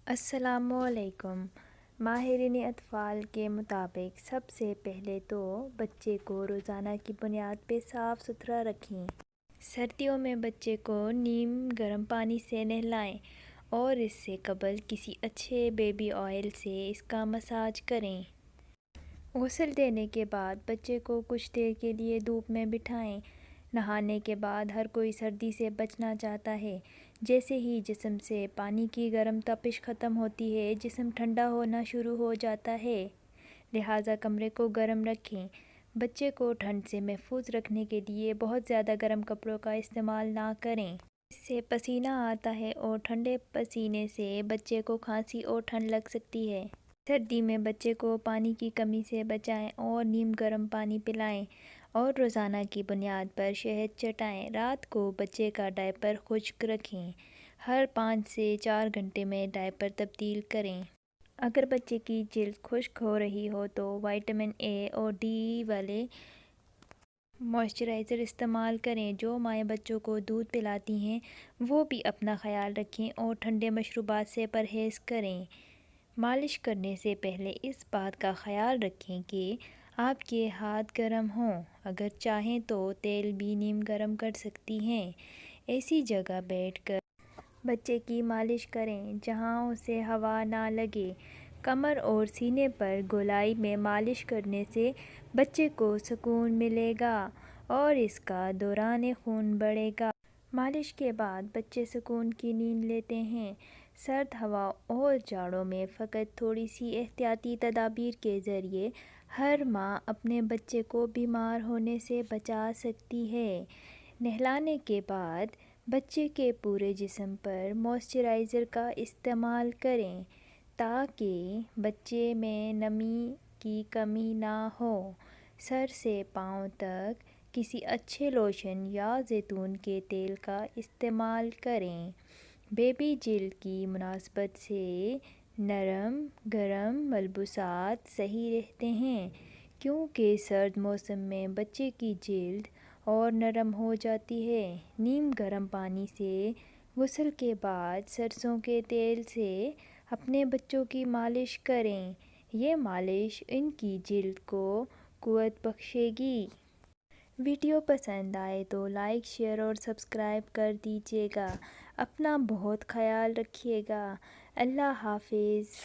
السلام علیکم۔ ماہرین اطفال کے مطابق سب سے پہلے تو بچے کو روزانہ کی بنیاد پہ صاف ستھرا رکھیں۔ سردیوں میں بچے کو نیم گرم پانی سے نہلائیں اور اس سے قبل کسی اچھے بیبی آئل سے اس کا مساج کریں۔ غسل دینے کے بعد بچے کو کچھ دیر کے لیے دھوپ میں بٹھائیں۔ نہانے کے بعد ہر کوئی سردی سے بچنا چاہتا ہے۔ جیسے ہی جسم سے پانی کی گرم تپش ختم ہوتی ہے، جسم ٹھنڈا ہونا شروع ہو جاتا ہے، لہٰذا کمرے کو گرم رکھیں۔ بچے کو ٹھنڈ سے محفوظ رکھنے کے لیے بہت زیادہ گرم کپڑوں کا استعمال نہ کریں۔ اس سے پسینہ آتا ہے اور ٹھنڈے پسینے سے بچے کو کھانسی اور ٹھنڈ لگ سکتی ہے۔ سردی میں بچے کو پانی کی کمی سے بچائیں اور نیم گرم پانی پلائیں اور روزانہ کی بنیاد پر شہد چٹائیں۔ رات کو بچے کا ڈائپر خشک رکھیں۔ ہر 5 سے 4 گھنٹے میں ڈائپر تبدیل کریں۔ اگر بچے کی جلد خشک ہو رہی ہو تو وٹامن اے اور ڈی والے موئسچرائزر استعمال کریں۔ جو مائیں بچوں کو دودھ پلاتی ہیں وہ بھی اپنا خیال رکھیں اور ٹھنڈے مشروبات سے پرہیز کریں۔ مالش کرنے سے پہلے اس بات کا خیال رکھیں کہ آپ کے ہاتھ گرم ہوں۔ اگر چاہیں تو تیل بھی نیم گرم کر سکتی ہیں۔ ایسی جگہ بیٹھ کر بچے کی مالش کریں جہاں اسے ہوا نہ لگے۔ کمر اور سینے پر گولائی میں مالش کرنے سے بچے کو سکون ملے گا اور اس کا دوران خون بڑھے گا۔ مالش کے بعد بچے سکون کی نیند لیتے ہیں۔ سرد ہوا اور جاڑوں میں فقط تھوڑی سی احتیاطی تدابیر کے ذریعے ہر ماں اپنے بچے کو بیمار ہونے سے بچا سکتی ہے۔ نہلانے کے بعد بچے کے پورے جسم پر موئسچرائزر کا استعمال کریں تاکہ بچے میں نمی کی کمی نہ ہو۔ سر سے پاؤں تک کسی اچھے لوشن یا زیتون کے تیل کا استعمال کریں۔ بیبی جلد کی مناسبت سے نرم گرم ملبوسات صحیح رہتے ہیں کیونکہ سرد موسم میں بچے کی جلد اور نرم ہو جاتی ہے۔ نیم گرم پانی سے غسل کے بعد سرسوں کے تیل سے اپنے بچوں کی مالش کریں۔ یہ مالش ان کی جلد کو قوت بخشے گی۔ ویڈیو پسند آئے تو لائک شیئر اور سبسکرائب کر دیجیے گا۔ اپنا بہت خیال رکھیے گا۔ اللہ حافظ۔